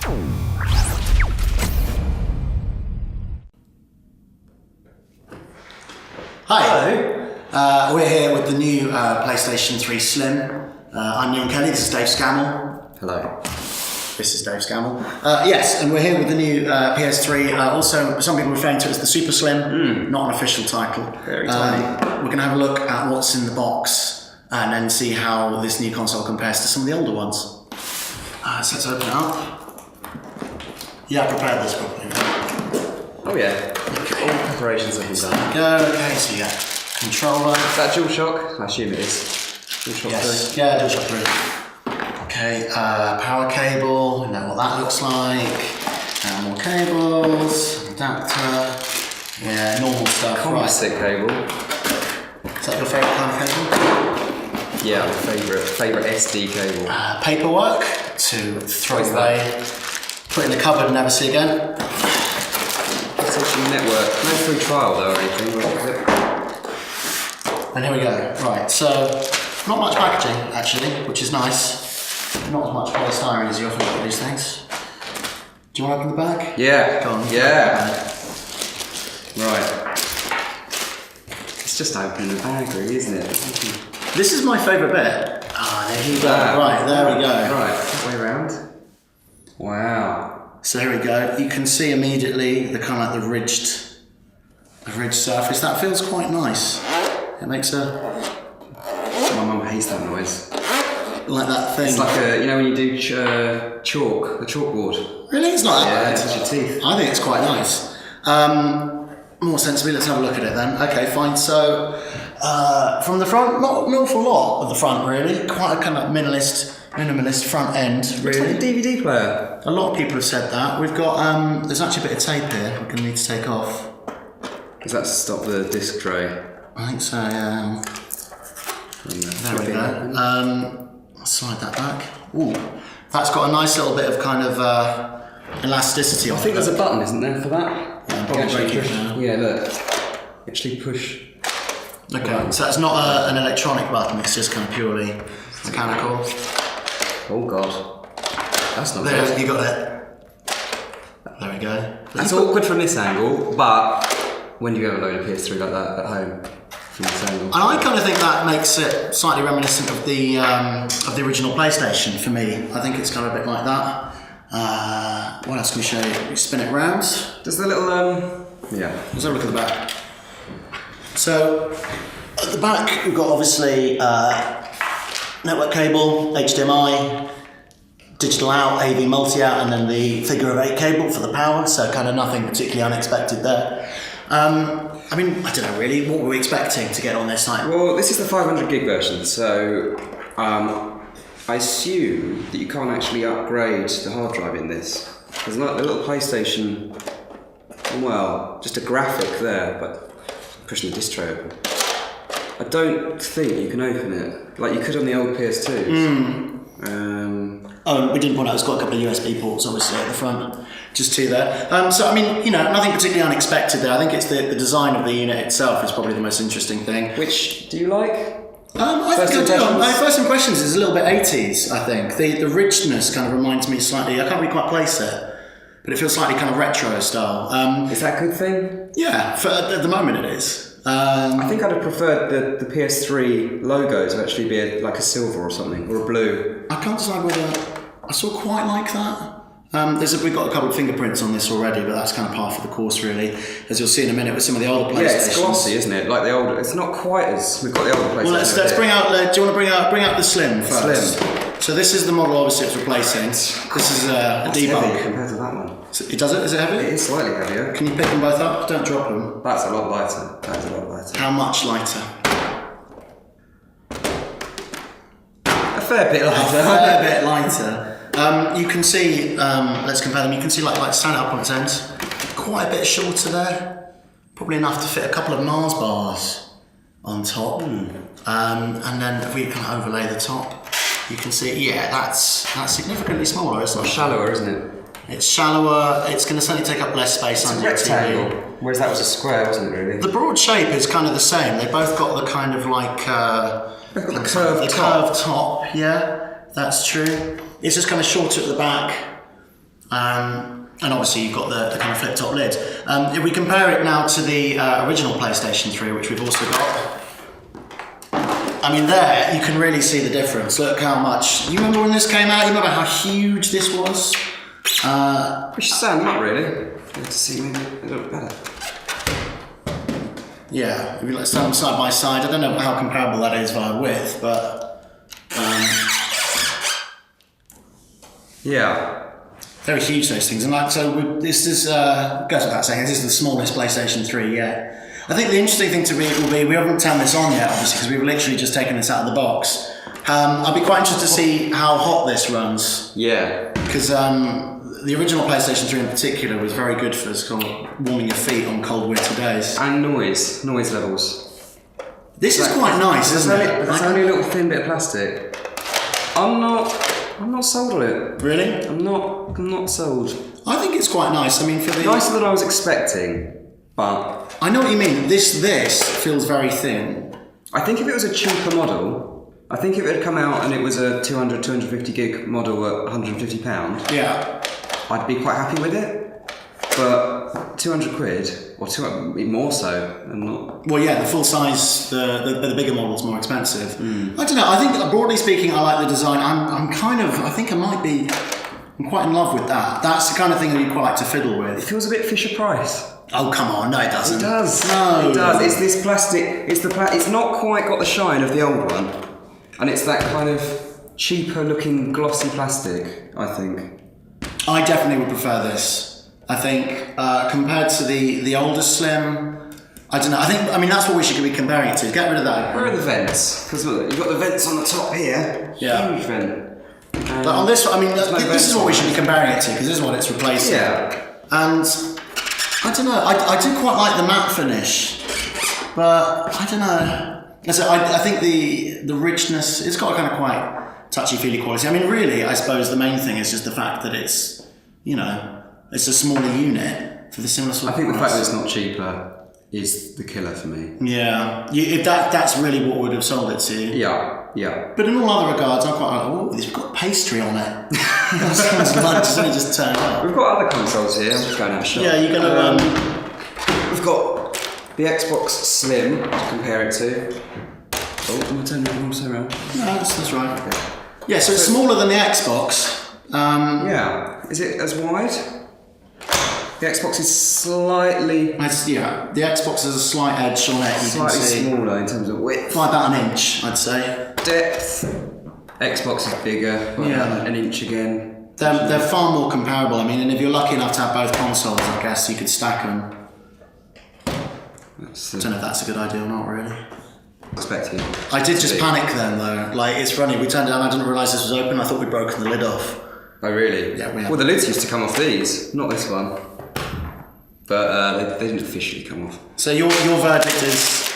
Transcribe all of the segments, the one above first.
Hi, we're here with the new PlayStation 3 Slim. I'm Neil Kelly, this is Dave Scammell. Hello. This is Dave Scammell. Yes, and we're here with the new PS3, also some people referring to it as the Super Slim, not an official title. Very tiny. We're going to have a look at what's in the box and then see how this new console compares to some of the older ones. So let's open it up. Yeah, I prepared this properly. Oh yeah. Okay. All preparations have been done. Go. Okay, so you got controller. Is that DualShock? I assume it is. DualShock 3? Yes, yeah, DualShock 3. Okay, power cable, you know what that looks like. More cables, adapter. Yeah, normal stuff. Composite cable. Is that your favourite kind of cable? Yeah, my favourite SD cable. Paperwork to throw away, put in the cupboard and never see again. PlayStation Network. No free trial though or anything, was it? And here we go. Right, so not much packaging actually, which is nice. Not as much polystyrene as you often get with these things. Do you want to open the bag? Yeah. Go on. Yeah. Right. It's just opening the bag really, isn't it? This is my favourite bit. There you go. Right, there we go. Right, that way around. Wow. So here we go. You can see immediately the kind of like the ridged surface. That feels quite nice. It makes a My mum hates that noise. like that thing. It's like you know when you do chalk, the chalkboard. Really, it's not that Yeah, bad. it touches your teeth. I think it's quite nice. More sensibly, let's have a look at it then. Okay, fine. So from the front, not an awful lot of the front really. Quite a kind of minimalist front end Looks like really. a DVD player. A lot of people have said that. We've got there's actually a bit of tape here. We're going to need to take off. Does that stop the disc tray? I think so. Yeah. There we go. I'll slide that back. Ooh, that's got a nice little bit of kind of elasticity on it. I think there's a button, isn't there, for that? Yeah, probably Actually break it push. now. Yeah, look. Actually push. Okay, so it's not an electronic button, it's just kind of purely mechanical. Oh god. That's not There, good. you got it. There we go. That's awkward from this angle, but when do you ever load a PS3 like that at home? From this angle? And I kind of think that makes it slightly reminiscent of the original PlayStation for me. I think it's kind of a bit like that. What else can we show you? We spin it round. Does the little yeah. Let's have a look at the back. So, at the back we've got obviously network cable, HDMI, digital out, AV multi-out, and then the figure of 8 cable for the power, so kind of nothing particularly unexpected there. I mean, I don't know really, what were we expecting to get on this night? Well, this is the 500 gig version, so I assume that you can't actually upgrade the hard drive in this. There's not the little PlayStation, well, just a graphic there, but pushing the disc tray open. I don't think you can open it like you could on the old PS2s. Oh, we didn't point out it's got a couple of USB ports obviously at the front, just two there. So I mean, you know, nothing particularly unexpected there. I think it's the design of the unit itself is probably the most interesting thing. Which do you like? I First think I do. impressions? My first impressions is a little bit 80s, I think. The richness kind of reminds me slightly, I can't really quite place it, but it feels slightly kind of retro style. Is that a good thing? Yeah, at the moment it is. I think I'd have preferred the PS3 logo to actually be like a silver or something, or a blue. I can't decide whether I sort of quite like that. We've got a couple of fingerprints on this already, but that's kind of par for the course, really. As you'll see in a minute with some of the older PlayStations. Yeah, it's glossy, isn't it? Like the older. It's not quite as we've got the older PlayStation. Well, let's bring out. Do you want to bring out the Slim first? Slim. So this is the model, obviously, it's replacing. This is a It's heavy debug. compared to that one. So it does it? Is it heavy? It is slightly heavier. Can you pick them both up? Don't drop them. That's a lot lighter. That's a lot lighter. How much lighter? A fair bit lighter. A fair bit lighter. You can see, let's compare them, you can see like stand up on its ends, quite a bit shorter there, probably enough to fit a couple of Mars bars on top, and then if we kind of overlay the top, you can see, yeah, that's significantly smaller, isn't it? Shallower, isn't it? It's shallower, it's going to certainly take up less space under your Rectangle. TV. Whereas that was a square, wasn't it, really? The broad shape is kind of the same, they both got the kind of like, They've got the curved top. curved top, yeah, that's true. It's just kind of shorter at the back And obviously you've got the kind of flip top lid. If we compare it now to the original PlayStation 3, which we've also got, I mean there, you can really see the difference. Look how much, you remember when this came out? You remember how huge this was? Which is sad, not really. Good to see maybe a little bit better. Yeah, if you like stand them side by side, I don't know how comparable that is via width, but yeah. Very huge, those things. And like, so this is, goes without saying, this is the smallest PlayStation 3 yet. I think the interesting thing to read will be, we haven't turned this on yet, obviously, because we've literally just taken this out of the box. I'd be quite interested to see how hot this runs. Yeah. Because the original PlayStation 3 in particular was very good for kind of warming your feet on cold winter days. And noise levels. This is quite nice, isn't it? It's only a little thin bit of plastic. I'm not sold on it. Really? I'm not sold. I think it's quite nice. I mean, for the Nicer than I was expecting, but I know what you mean. This feels very thin. I think if it was a cheaper model, I think if it had come out and it was a 250 gig model at £150, yeah, I'd be quite happy with it. But 200 quid, or more so, and not. Well, yeah, the full size, the bigger model's more expensive. I don't know. I think broadly speaking, I like the design. I'm quite in love with that. That's the kind of thing that you quite like to fiddle with. It feels a bit Fisher Price. Oh come on, no, it doesn't. It does. No, it does. It's this plastic. It's not quite got the shine of the old one, and it's that kind of cheaper looking glossy plastic. I think. I definitely would prefer this. I think compared to the older Slim, I don't know. I mean that's what we should be comparing it to. Get rid of that. Where are the vents? Because look, you've got the vents on the top here. Yeah. Huge vent. But on this, I mean, this is what we should be comparing it to because this is what it's replacing. Yeah. And I don't know. I do quite like the matte finish, but I don't know. So I think the richness, it's got a kind of quite touchy-feely quality. I mean, really, I suppose the main thing is just the fact that it's, it's a smaller unit for the similar sort of I think the price. fact that it's not cheaper is the killer for me. Yeah, if that's really what would have sold it to you. Yeah. But in all other regards, I'm quite like, oh, it's got pastry on it. That sounds like it's only just turned up. We've got other consoles here. I'm just going to have a shot. Yeah, you're going to... We've got the Xbox Slim to compare it to. Oh, I'm going to turn it also around. No, that's right. Okay. Yeah, so it's smaller than the Xbox. Yeah. Is it as wide? The Xbox is slightly... The Xbox has a slight edge on it, you slightly can see. smaller in terms of width. By about an inch, I'd say. Depth. Xbox is bigger, by about an inch again. They're far more comparable. I mean, and if you're lucky enough to have both consoles, I guess you could stack them. I don't know if that's a good idea or not, really. Expecting. I did just panic then, though. Like, it's funny, we turned down, I didn't realise this was open, I thought we'd broken the lid off. Oh, really? Yeah, we have. Well, the lids used to come off these, not this one. But they didn't officially come off. So your verdict is...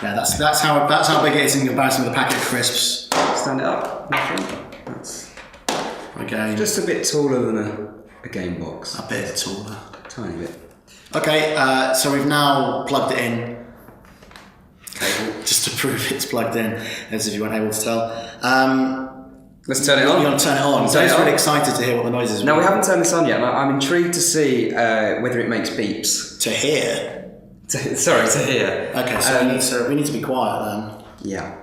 Yeah, that's how big it is in comparison with a packet of crisps. Stand it up. That's okay. Just a bit taller than a game box. A bit taller. Tiny bit. Okay, so we've now plugged it in. Cable, just to prove it's plugged in, as if you weren't able to tell. Let's turn it on. You want to turn it on? So I was really excited to hear what the noise is. No, we haven't turned this on yet. I'm intrigued to see whether it makes beeps. To hear? Sorry, to hear. Okay, so we need to be quiet then. Yeah.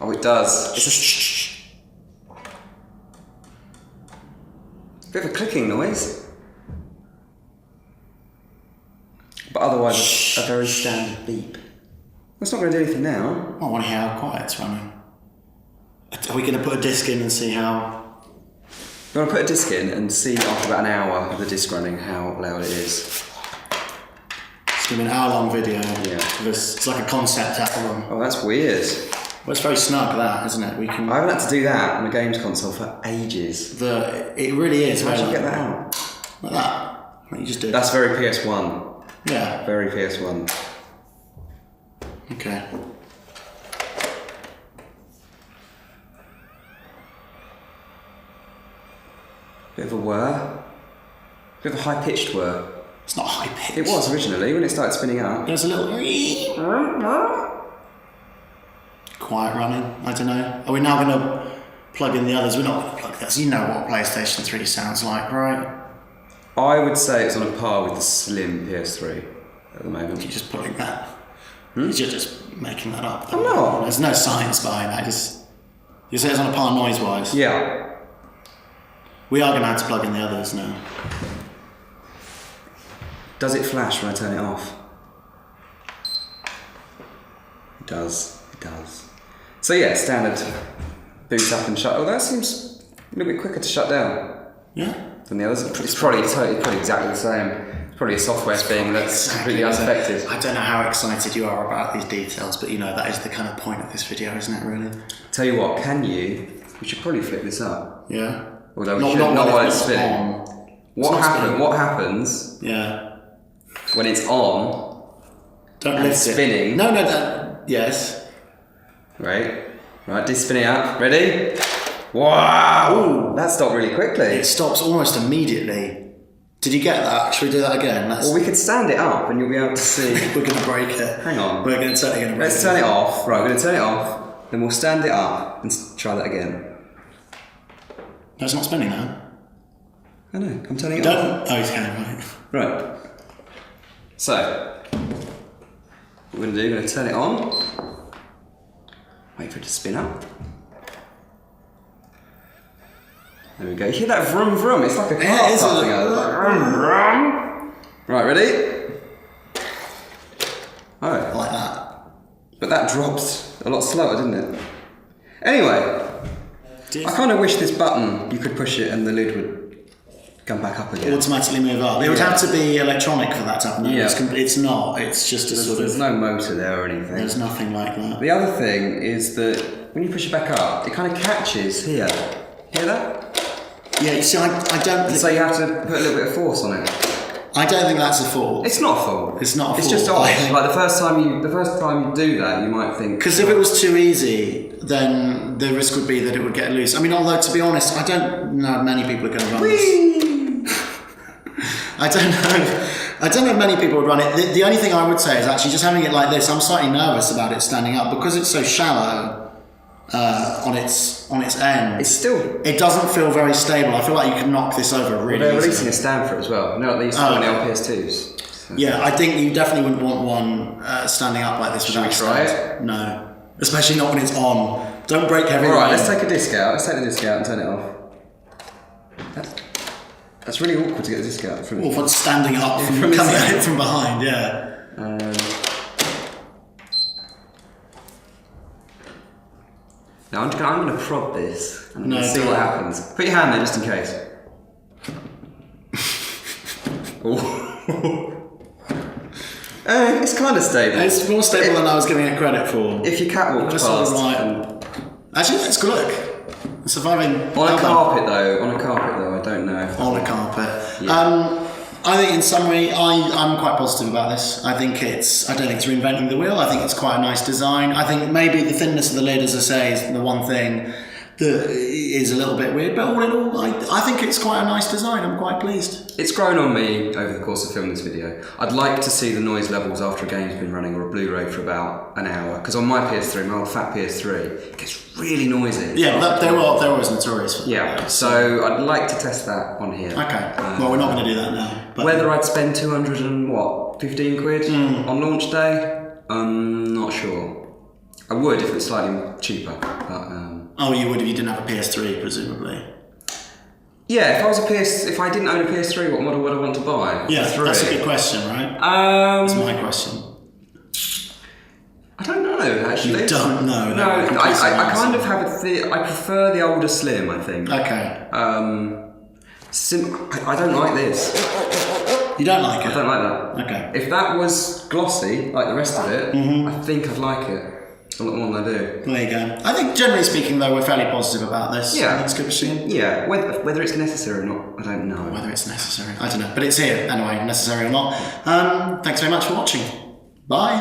Oh, it does. It's a bit of a clicking noise. But otherwise, a very standard beep. That's not going to do anything now. I want to hear how quiet it's running. Are we going to put a disc in and see how... You want to put a disc in and see after about an hour of the disc running how loud it is. It's going to be an hour-long video. Yeah. It's like a concept album. Oh, that's weird. Well, it's very snug, that, isn't it? I haven't had to do that on a games console for ages. It really is. How'd you get that out? Like that. Like you just did. That's very PS1. Yeah. Very PS1. Okay. Bit of a whir. Bit of a high-pitched whir. It's not high pitched. It was originally when it started spinning up. There's a little quiet running. I don't know. Are we now going to plug in the others. We're not going to plug that. So you know what a PlayStation 3 sounds like, right? I would say it's on a par with the slim PS3 at the moment. You're just putting that. You're just making that up. I'm not. There's no science behind that. You say it's on a par noise-wise. Yeah. We are going to have to plug in the others now. Does it flash when I turn it off? It does. It does. So yeah, standard boot up and shut. Oh, that seems a little bit quicker to shut down. Yeah. Than the others. It's probably exactly the same. It's probably a software thing that's completely unaffected. I don't know how excited you are about these details, but you know that is the kind of point of this video, isn't it? Really. Tell you what, we should probably flip this up. Yeah. Although we should not while it's spinning. What happens? Yeah. When it's on. Don't and lift spinning. it. No. Yes. Right. Just spin it up. Ready? Wow! Ooh. That stopped really quickly. It stops almost immediately. Did you get that? Should we do that again? Well, we could stand it up and you'll be able to see. We're going to break it. Hang on. We're going to turn it. Let's turn it off. Right, we're going to turn it off. Then we'll stand it up and try that again. No, it's not spinning now. I know. I'm turning it Don't. off. Oh, it's going Right. So, what we're going to do, we're going to turn it on. Wait for it to spin up. There we go. You hear that vroom vroom? It's like a car starting out. Like vroom vroom. Right, ready? Oh. like that. But that dropped a lot slower, didn't it? Anyway, I kind of wish this button, you could push it and the lid would come back up again. Automatically move up. It would have to be electronic for that to happen. Yeah. It's not. It's just a sort of... There's no motor there or anything. There's nothing like that. The other thing is that when you push it back up, it kind of catches here. Hear that? Yeah, you see, I don't think... So you have to put a little bit of force on it. I don't think that's a fault. It's not a fault. It's not a fault. It's just odd. Like the first time you do that, you might think... Because if it was too easy, then the risk would be that it would get loose. I mean, although to be honest, I don't know if many people are going to run this. I don't know if many people would run it. The only thing I would say is actually just having it like this, I'm slightly nervous about it standing up because it's so shallow on its end. It's still... It doesn't feel very stable. I feel like you can knock this over really They're easily. releasing a stand for it as well. No, they used to do it on PS2s. So. Yeah, I think you definitely wouldn't want one standing up like this without Should we try it? stand. No. Especially not when it's on. Don't break everything. Alright, let's take a disc out. Let's take the disc out and turn it off. That's really awkward to get the disc out from... Or for standing up from coming at it from behind, yeah. Now I'm going to prod this and No, see what happens. Put your hand there just in case. It's kind of stable. It's more stable than I was giving it credit for. If you catwalk That's past... all right. Actually, let's go look. Surviving... On a carpet though, I don't know. On a carpet. Yeah. I think in summary, I'm quite positive about this. I don't think it's reinventing the wheel. I think it's quite a nice design. I think maybe the thinness of the lid, as I say, is the one thing that is a little bit weird. But all in all, I think it's quite a nice design. I'm quite pleased. It's grown on me over the course of filming this video. I'd like to see the noise levels after a game's been running or a Blu-ray for about an hour. Because on my PS3, my old fat PS3, it gets really noisy. Yeah, they're always notorious for that. Yeah, so I'd like to test that on here. Okay, well we're not going to do that now. But Whether I'd spend 15 quid on launch day, I'm not sure. I would if it was slightly cheaper, but... Oh, you would if you didn't have a PS3, presumably. Yeah, if I didn't own a PS3, what model would I want to buy? Yeah, that's a good question, right? That's my question. I don't know, actually. You don't know? No, I kind of have I prefer the older Slim, I think. Okay. I don't like this. You don't like it? I don't like that. Okay. If that was glossy, like the rest of it, I think I'd like it a lot more than I do. Well, there you go. I think generally speaking, though, we're fairly positive about this. Yeah. I think it's a good machine. Yeah, whether it's necessary or not, I don't know. Whether it's necessary, I don't know. But it's here anyway, necessary or not. Thanks very much for watching. Bye.